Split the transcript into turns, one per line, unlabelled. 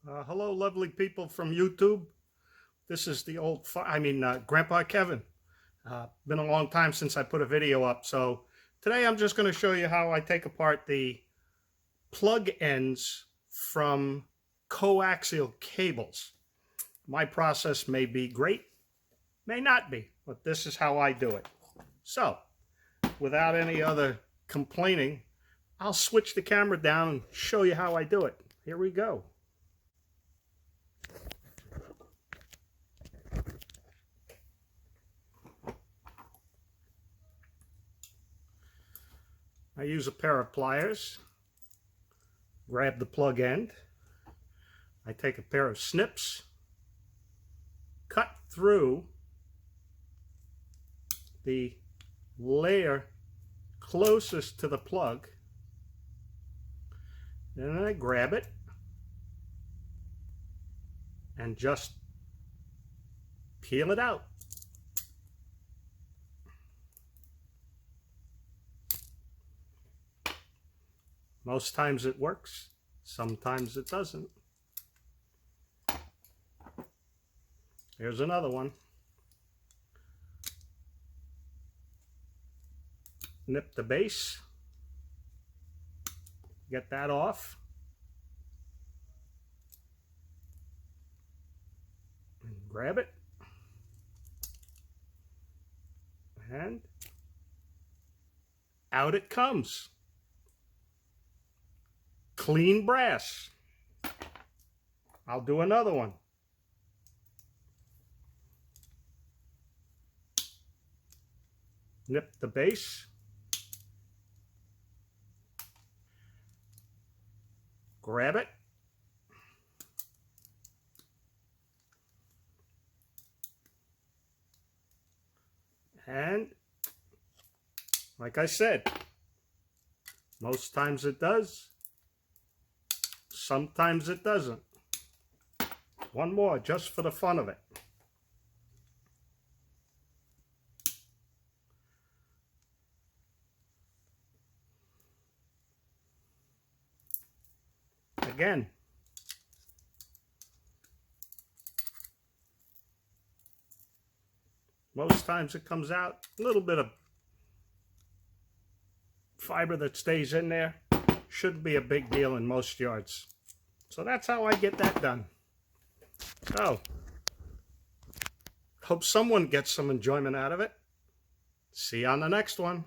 Hello, lovely people from YouTube. This is the Grandpa Kevin. Been a long time since I put a video up, so today I'm just going to show you how I take apart the plug ends from coaxial cables. My process may be great, may not be, but this is how I do it. So, without any other complaining, I'll switch the camera down and show you how I do it. Here we go. I use a pair of pliers, grab the plug end. I take a pair of snips, cut through the layer closest to the plug, and then I grab it and just peel it out. Most times it works, sometimes it doesn't. Here's another one. Nip the base, get that off, and grab it, and out it comes. Clean brass. I'll do another one. Nip the base. Grab it. And like I said, most times it does. Sometimes it doesn't. One more just for the fun of it. Again. Most times it comes out. A little bit of fiber that stays in there. Shouldn't be a big deal in most yards. So that's how I get that done. So, hope someone gets some enjoyment out of it. See you on the next one.